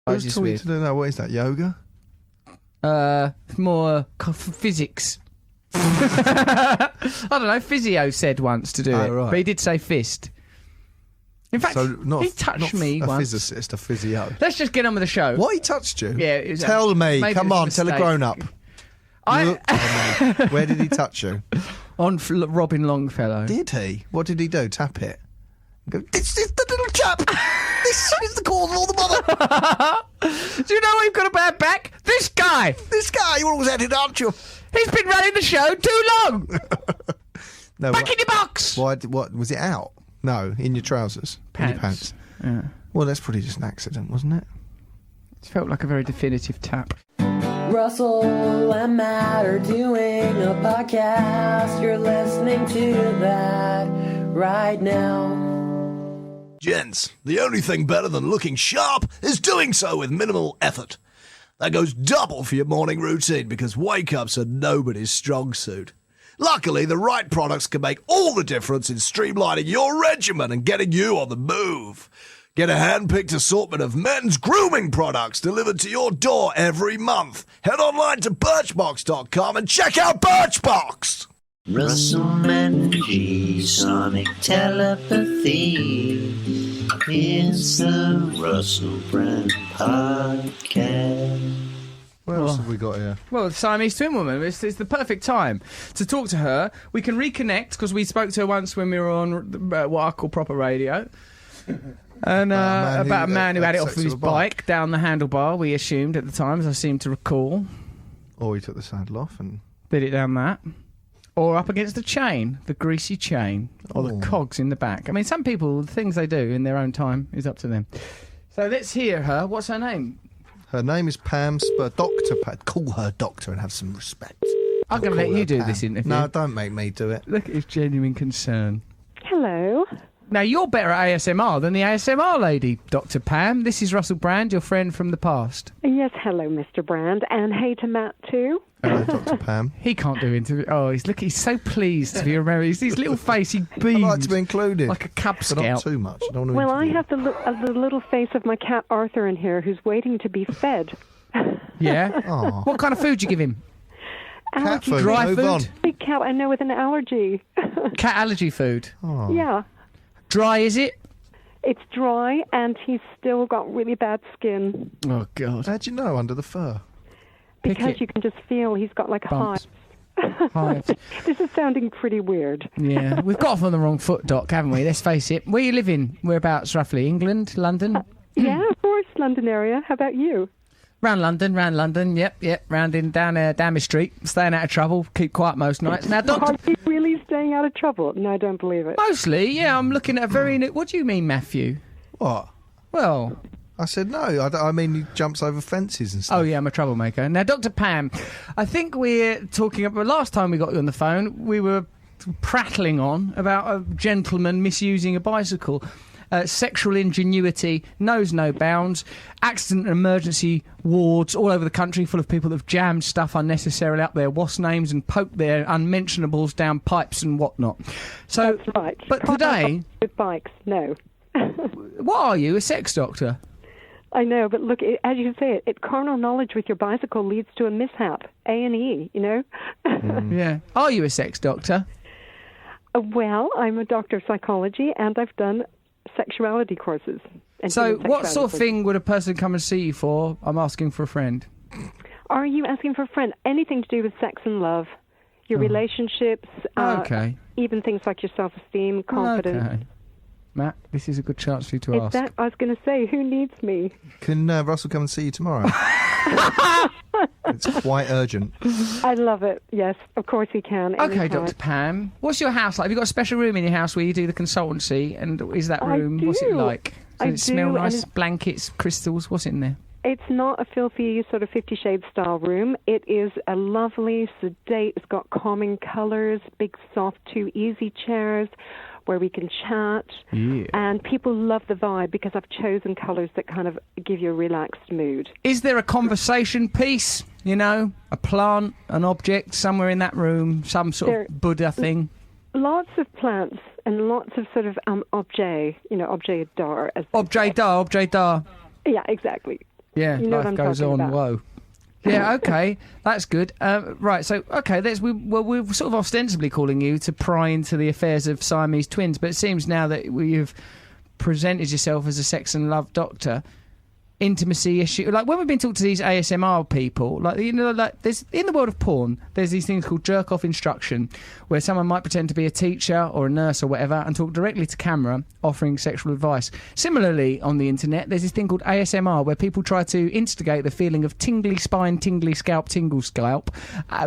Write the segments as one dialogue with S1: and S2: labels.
S1: Who's taught you to do that? What is that, yoga?
S2: More physics. I don't know, physio said once to do it,
S1: right.
S2: but he did say fist. In fact,
S1: So
S2: he touched me
S1: a
S2: once.
S1: physicist, a physio.
S2: Let's just get on with the show.
S1: What, he touched you?
S2: Yeah, it was
S1: tell me,
S2: maybe
S1: come
S2: it was
S1: on,
S2: a
S1: tell a
S2: mistake.
S1: grown-up. Where did he touch you?
S2: On Robin Longfellow.
S1: Did he? What did he do? Tap it? Go, this is the little chap! This is the cause of all the bother!
S2: Do you know we've got a bad back? This guy!
S1: This guy, you're always at it, aren't you?
S2: He's been running the show too long!
S1: No,
S2: Back in your box!
S1: What, was it out? No, in your trousers. In your pants.
S2: Yeah.
S1: Well, that's probably just an accident, wasn't it?
S2: It felt like a very definitive tap.
S3: Russell and Matt are doing a podcast. You're listening to that right now.
S4: Gents, the only thing better than looking sharp is doing so with minimal effort. That goes double for your morning routine because wake-ups are nobody's strong suit. Luckily, the right products can make all the difference in streamlining your regimen and getting you on the move. Get a hand-picked assortment of men's grooming products delivered to your door every month. Head online to birchbox.com and check out Birchbox!
S3: Russell and G, Sonic Telepathy. It's the Russell Brand Podcast.
S1: What else have we got here?
S2: Well, Siamese twin woman. It's the perfect time to talk to her. We can reconnect because we spoke to her once when we were on what I call proper radio. And about a man who had it off of his bike down the handlebar, we assumed at the time, as I seem to recall.
S1: Or he took the saddle off and...
S2: Did it down that. Or up against the chain, the greasy chain, or the cogs in the back. I mean, some people, the things they do in their own time is up to them. So let's hear her. What's her name?
S1: Her name is Pam Spur. Dr. Pam. Call her doctor and have some respect.
S2: I'm going to let you do this interview.
S1: No, don't make me do it.
S2: Look at his genuine concern.
S5: Hello.
S2: Now, you're better at ASMR than the ASMR lady, Dr. Pam. This is Russell Brand, your friend from the past.
S5: Yes, hello, Mr. Brand, and hey to Matt too.
S1: Hello, Dr. Pam.
S2: He can't do interview. Oh, he's so pleased to be remembered. His little face, he beams.
S1: I like to be included.
S2: Like a Cub
S1: But not
S2: Scout.
S1: too much. I don't want to
S5: Well, I
S1: interview.
S5: have the little face of my cat Arthur in here, who's waiting to be fed.
S2: Yeah?
S1: Oh.
S2: What kind of food do you give him?
S1: Cat food.
S2: Dry
S1: Move
S2: food?
S1: on.
S5: Big cat, I know, with an allergy.
S2: Cat allergy food.
S1: Oh.
S5: Yeah,
S2: Dry, is it?
S5: it's dry, and he's still got really bad skin
S2: Oh, God.
S1: How'd you know under the fur?
S2: Pick
S5: because
S2: it.
S5: you can just feel he's got like a
S2: Bumps.
S5: hive.
S2: Hives.
S5: This is sounding pretty weird.
S2: Yeah. We've got off on the wrong foot, Doc, haven't we? Let's face it. Where you living? Whereabouts, roughly? England? London?
S5: Yeah, of course, London area. How about you?
S2: Round London. Yep. Round in down my street. Staying out of trouble. Keep quiet most nights. Now, Doctor...
S5: Are you really staying out of trouble? No, I don't believe it.
S2: Mostly, yeah. I'm looking at a very new... What do you mean, Matthew?
S1: What?
S2: Well...
S1: I said no. I mean, he jumps over fences and stuff.
S2: Oh, yeah, I'm a troublemaker. Now, Dr. Pam, I think we're talking about... Last time we got you on the phone, we were prattling on about a gentleman misusing a bicycle. Sexual ingenuity knows no bounds. Accident and emergency wards all over the country full of people that have jammed stuff unnecessarily up their WASP names and poked their unmentionables down pipes and whatnot. So,
S5: That's right.
S2: But
S5: Can't
S2: today...
S5: with bikes, no.
S2: What are you, a sex doctor?
S5: I know, but look, as you say it, carnal knowledge with your bicycle leads to a mishap. A&E, you know?
S2: Yeah. Are you a sex doctor?
S5: Well, I'm a doctor of psychology, and I've done sexuality courses. And
S2: So
S5: human
S2: what sort of
S5: sexuality.
S2: thing would a person come and see you for? I'm asking for a friend.
S5: Are you asking for a friend? Anything to do with sex and love, your relationships,
S2: Okay.
S5: even things like your self-esteem, confidence.
S2: Okay. Matt, this is a good chance for you to
S5: It's
S2: ask.
S5: that I was going to say, who needs me?
S1: Can Russell come and see you tomorrow? It's quite urgent.
S5: I love it. Yes, of course he can.
S2: Okay,
S5: anytime.
S2: Dr. Pam. What's your house like? Have you got a special room in your house where you do the consultancy? And is that
S5: I
S2: room, what's it
S5: do.
S2: like?
S5: I
S2: Does it smell
S5: do, and
S2: nice?
S5: it's-
S2: Blankets, crystals, what's in there?
S5: It's not a filthy sort of 50 Shades style room. It is a lovely, sedate, it's got calming colours, big, soft, two easy chairs where we can chat.
S2: Yeah.
S5: And people love the vibe because I've chosen colours that kind of give you a relaxed mood.
S2: Is there a conversation piece? You know, a plant, an object somewhere in that room, some sort
S5: There-
S2: of Buddha thing?
S5: Lots of plants and lots of sort of objet, objet d'art.
S2: Objet d'art.
S5: Yeah, exactly.
S2: Yeah,
S5: You know what
S2: life
S5: I'm
S2: goes
S5: talking
S2: on.
S5: about.
S2: Whoa. Yeah, okay, that's good. Right, so okay, we're sort of ostensibly calling you to pry into the affairs of Siamese twins, but it seems now that you've presented yourself as a sex and love doctor, intimacy issue. Like when we've been talking to these ASMR people, like there's in the world of porn, there's these things called jerk off instruction, where someone might pretend to be a teacher or a nurse or whatever and talk directly to camera, offering sexual advice. Similarly, on the internet, there's this thing called ASMR, where people try to instigate the feeling of tingly spine, tingly scalp, tingle scalp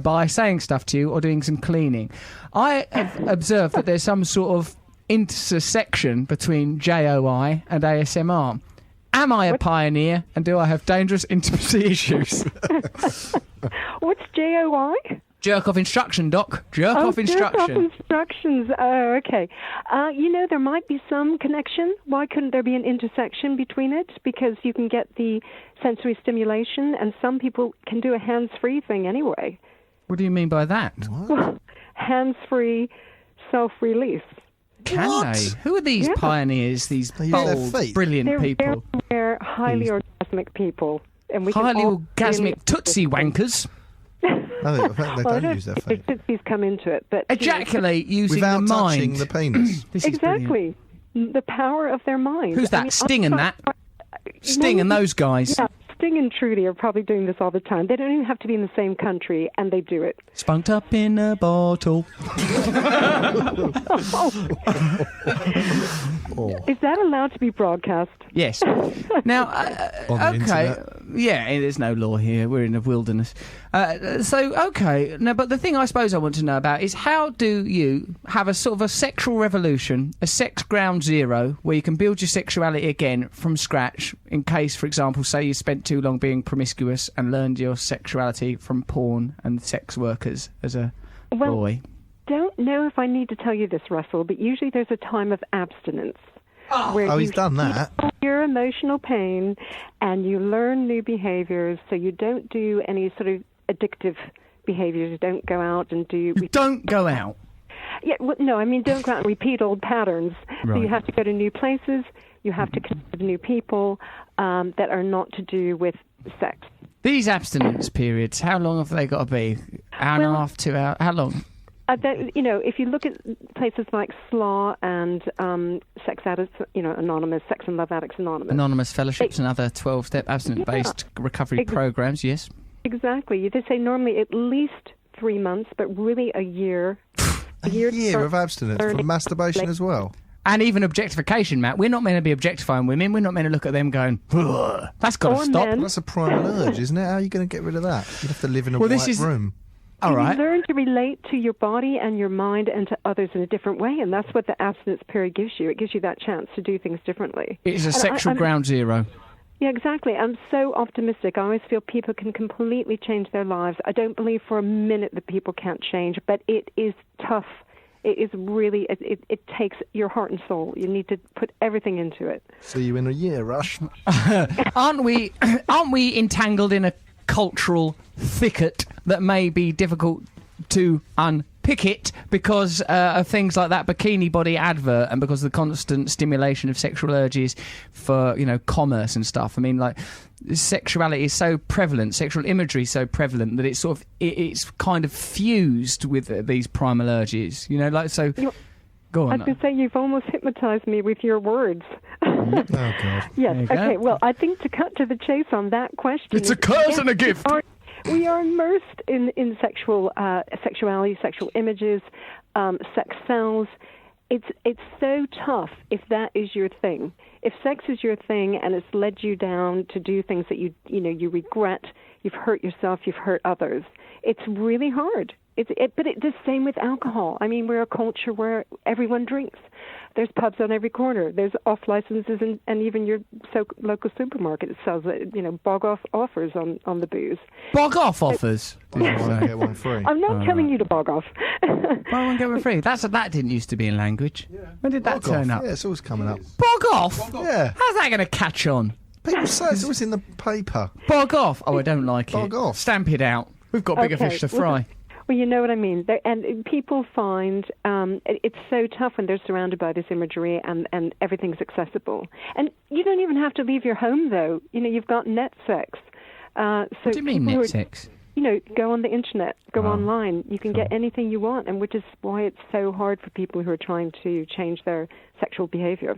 S2: by saying stuff to you or doing some cleaning. I have observed that there's some sort of intersection between JOI and ASMR. Am I a pioneer, and do I have dangerous intimacy issues?
S5: What's JOI?
S2: Jerk off instruction, Doc. Jerk off instruction.
S5: Jerk off instructions. Oh, okay. There might be some connection. Why couldn't there be an intersection between it? Because you can get the sensory stimulation, and some people can do a hands-free thing anyway.
S2: What do you mean by that?
S5: Well, hands-free self-release.
S2: Can they? Who are these pioneers, these
S1: They use their
S2: bold,
S1: feet.
S2: brilliant
S5: They're
S2: people?
S5: very highly orgasmic people. And we
S2: Highly
S5: can all
S2: orgasmic
S5: really-
S2: Tootsie wankers.
S1: I think they
S5: Well, I
S1: don't use their
S5: think
S1: feet.
S5: Tootsies come into it, but
S2: Ejaculate using
S1: Without
S2: the
S1: touching
S2: mind.
S1: the penis.
S2: This is brilliant.
S5: exactly the power of their mind.
S2: Who's that? Sting and that? Sting and those guys.
S5: Yeah, Sting and Trudy are probably doing this all the time. They don't even have to be in the same country, and they do it.
S2: Spunked up in a bottle.
S5: Is that allowed to be broadcast?
S2: Yes. Now,
S1: On the
S2: okay.
S1: internet.
S2: Yeah, there's no law here. We're in a wilderness. Okay. Now, but the thing I suppose I want to know about is how do you have a sort of a sexual revolution, a sex ground zero, where you can build your sexuality again from scratch in case, for example, say you spent too long being promiscuous and learned your sexuality from porn and sex workers as a boy?
S5: Don't know if I need to tell you this, Russell, but usually there's a time of abstinence. Where
S1: Oh,
S5: you
S1: he's done that.
S5: feel your emotional pain and you learn new behaviors, so you don't do any sort of addictive behaviors. You don't go out and do...
S2: Don't go out.
S5: Yeah, well, no, I mean, don't go out and repeat old patterns. So
S2: Right.
S5: you have to go to new places. You have to connect with new people that are not to do with sex.
S2: These abstinence periods, how long have they got to be? Hour and a half, 2 hours? How long?
S5: If you look at places like SLAW and Sex Addicts, Anonymous, Sex and Love Addicts Anonymous.
S2: Anonymous fellowships and other 12-step abstinence-based recovery programs, yes.
S5: Exactly. They say normally at least 3 months, but really a year.
S1: A year of abstinence from masturbation as well.
S2: And even objectification, Matt. We're not meant to be objectifying women. We're not meant to look at them going, "Ugh, that's got to
S5: Or
S2: stop."
S5: men.
S1: That's a primal urge, isn't it? How are you going to get rid of that? You'd have to live in a
S2: Well,
S1: white
S2: this is-
S1: room.
S2: All
S5: You
S2: right.
S5: learn to relate to your body and your mind and to others in a different way, and that's what the abstinence period gives you. It gives you that chance to do things differently.
S2: It's a
S5: And
S2: sexual
S5: I'm-
S2: ground zero.
S5: Yeah, exactly. I'm so optimistic. I always feel people can completely change their lives. I don't believe for a minute that people can't change, but it is tough. It is really, it takes your heart and soul. You need to put everything into it.
S1: See you in a year, Rush.
S2: Aren't we entangled in a cultural thicket that may be difficult to unpick it because of things like that bikini body advert and because of the constant stimulation of sexual urges for, commerce and stuff. I mean, like, sexuality is so prevalent, sexual imagery is so prevalent that it's sort of, it's kind of fused with these primal urges, so... Go
S5: I
S2: on.
S5: was going to say, you've almost hypnotized me with your words.
S1: Oh, God.
S5: Yes.
S2: There you go.
S5: Okay. Well, I think to cut to the chase on that question,
S2: It's a curse and a gift.
S5: We are immersed in sexuality, sexual images, sex sells. It's so tough if that is your thing. If sex is your thing and it's led you down to do things that you regret, you've hurt yourself, you've hurt others. It's really hard. But it's the same with alcohol. I mean, we're a culture where everyone drinks. There's pubs on every corner. There's off licenses, and even your local supermarket sells, bog off offers on the booze.
S2: Bog off offers.
S1: Buy one, get one free.
S5: I'm not telling you to bog off.
S2: Buy one, get one free. That didn't used to be in language. When did that
S1: Bog
S2: turn
S1: off.
S2: up?
S1: Yeah, it's always coming up.
S2: Bog off?
S1: Yeah.
S2: How's that going to catch on?
S1: People say it's always in the paper.
S2: Bog off? Oh, I don't like it.
S1: Bog off.
S2: Stamp it out. We've got bigger
S5: Okay,
S2: fish to
S5: well,
S2: fry.
S5: Well, you know what I mean. And people find it's so tough when they're surrounded by this imagery and everything's accessible. And you don't even have to leave your home, though. You know, you've got net sex. So
S2: What do you mean, net sex?
S5: You know, go on the internet, go online. You can get anything you want, and which is why it's so hard for people who are trying to change their sexual behavior.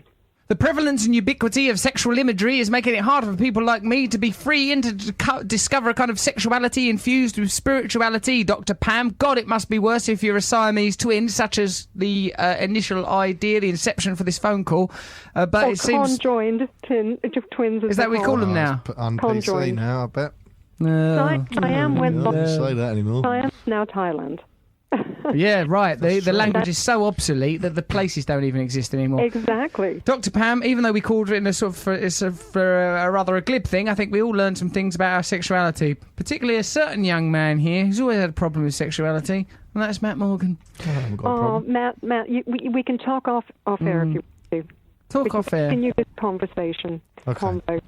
S2: The prevalence and ubiquity of sexual imagery is making it harder for people like me to be free and to discover a kind of sexuality infused with spirituality, Dr. Pam. God, it must be worse if you're a Siamese twin, such as the initial idea, the inception for this phone call. But it seems...
S5: conjoined twins.
S2: Is that what we call them now?
S1: On PC now, I bet.
S5: Siam went
S1: Don't say that anymore.
S5: Siam's now Thailand.
S2: Yeah, right. The language is so obsolete that the places don't even exist anymore.
S5: Exactly.
S2: Dr. Pam, even though we called it in a sort of for a rather a glib thing, I think we all learned some things about our sexuality. Particularly a certain young man here who's always had a problem with sexuality, and that's Matt Morgan.
S1: I haven't got a problem.
S5: Matt, we can talk off air if you want to.
S2: Talk off air.
S5: Continue this conversation.
S1: Okay.
S5: Convo.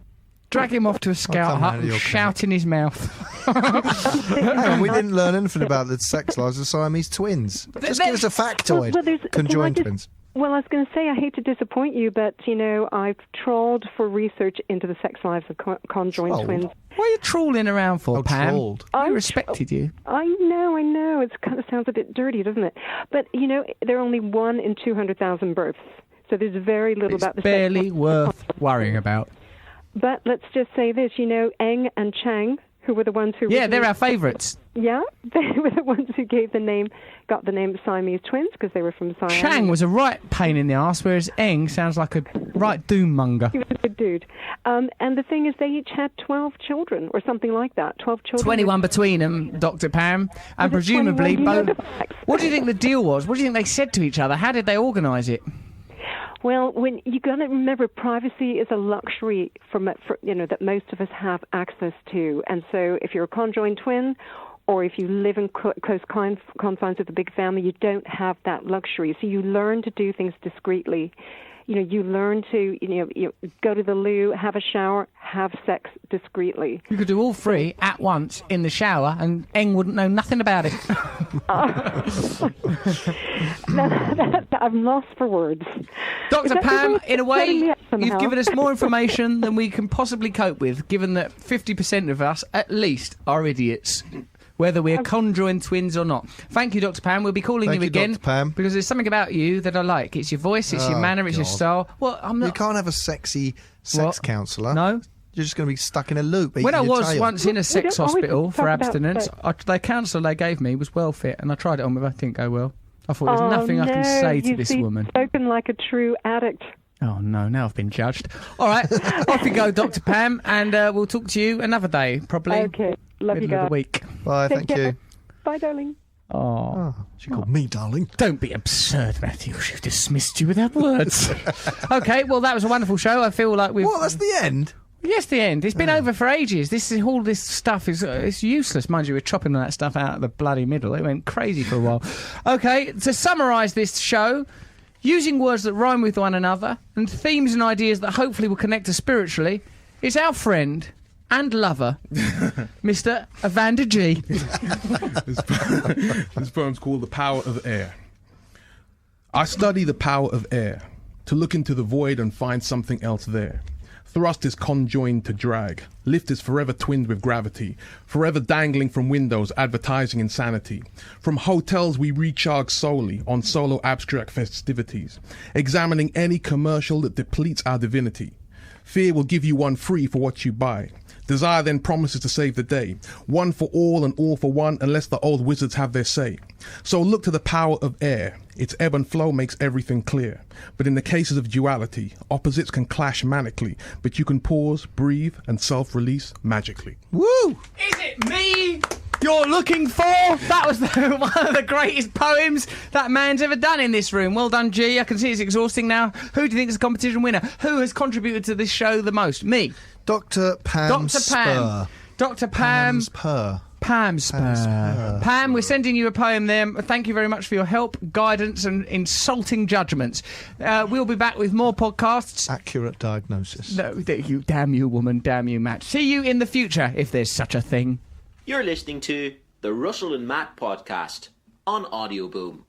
S2: Drag him off to a scout
S1: come
S2: hut
S1: out of
S2: and
S1: your
S2: shout in his mouth.
S1: Hang on, we didn't learn anything about the sex lives of Siamese twins. Just give us a factoid. Conjoined twins.
S5: Well, I was going to say, I hate to disappoint you, but, you know, I've trawled for research into the sex lives of conjoined twins.
S2: What are you trawling around for, Pam?
S1: Trawled.
S2: I respected you.
S5: I know. It kind of sounds a bit dirty, doesn't it? But, you know, there are only 1 in 200,000 births. So there's very little
S2: It's
S5: about the
S2: barely
S5: sex
S2: worth worrying about.
S5: But let's just say this, you know, Eng and Chang, who were the ones who...
S2: Yeah, they're our favourites.
S5: Yeah, they were the ones who got the name Siamese twins because they were from Siam.
S2: Chang was a right pain in the arse, whereas Eng sounds like a right doom monger.
S5: He was a good dude. And the thing is, they each had 12 children or something like that. 12 children.
S2: 21 between them, Dr. Pam, and
S5: Was it
S2: presumably
S5: 21? You know
S2: both...
S5: the facts.
S2: What do you think the deal was? What do you think they said to each other? How did they organise it?
S5: Well, when you got to remember, privacy is a luxury that most of us have access to. And so if you're a conjoined twin or if you live in close confines with a big family, you don't have that luxury. So you learn to do things discreetly. You know, you learn to, you go to the loo, have a shower, have sex discreetly.
S2: You could do all three at once in the shower and Eng wouldn't know nothing about it.
S5: I'm lost for words.
S2: Dr. Pam, in a way,
S5: setting me up somehow.
S2: you've given us more information than we can possibly cope with, given that 50% of us, at least, are idiots. Whether we're conjoined twins or not. Thank you, Dr. Pam. We'll be calling
S1: Thank
S2: you
S1: you,
S2: again.
S1: Dr. Pam.
S2: Because there's something about you that I like. It's your voice, it's your manner, it's your
S1: God.
S2: style. Well, I'm
S1: You
S2: not...
S1: can't have a sexy sex
S2: What?
S1: counsellor.
S2: No?
S1: You're just going to be stuck in a loop.
S2: When I
S1: eating your
S2: was
S1: tail.
S2: once in a sex
S5: don't always
S2: hospital for
S5: talk about
S2: abstinence,
S5: sex.
S2: the counsellor they gave me was well fit, and I tried it on, but it didn't go well. I thought there's nothing I can say to this woman.
S5: Spoken like a true addict.
S2: Oh, no, now I've been judged. All right, off you go, Dr. Pam, and we'll talk to you another day, probably
S5: Okay, love you
S2: middle of
S5: guys.
S2: the week.
S1: Bye,
S5: Take
S1: thank
S5: care.
S1: you.
S5: Bye, darling.
S2: Oh,
S1: She called me darling.
S2: don't be absurd, Matthew. She's dismissed you without words. Okay, well, that was a wonderful show. I feel like we've...
S1: What? That's the end?
S2: Yes, the end. It's been over for ages. All this stuff is it's useless. Mind you, we're chopping that stuff out of the bloody middle. It went crazy for a while. Okay, to summarise this show, using words that rhyme with one another and themes and ideas that hopefully will connect us spiritually, it's our friend and lover, Mr. Evander G.
S6: This poem's called The Power of Air. I study the power of air, to look into the void and find something else there. Thrust is conjoined to drag. Lift is forever twinned with gravity. Forever dangling from windows, advertising insanity. From hotels we recharge solely on solo abstract festivities. Examining any commercial that depletes our divinity. Fear will give you one free for what you buy. Desire then promises to save the day. One for all and all for one, unless the old wizards have their say. So look to the power of air. Its ebb and flow makes everything clear. But in the cases of duality, opposites can clash manically, but you can pause, breathe, and self-release magically.
S1: Woo!
S2: Is it me you're looking for? That was one of the greatest poems that man's ever done in this room. Well done, G. I can see it's exhausting now. Who do you think is the competition winner? Who has contributed to this show the most? Me.
S1: Dr. Pam
S2: Dr. Pam.
S1: Spur.
S2: Dr. Pam.
S1: Pam's purr.
S2: Pam Spur. Pam, we're sending you a poem there. Thank you very much for your help, guidance, and insulting judgments. We'll be back with more podcasts.
S1: Accurate diagnosis.
S2: No, damn you, woman. Damn you, Matt. See you in the future, if there's such a thing.
S7: You're listening to the Russell and Matt podcast on Audio Boom.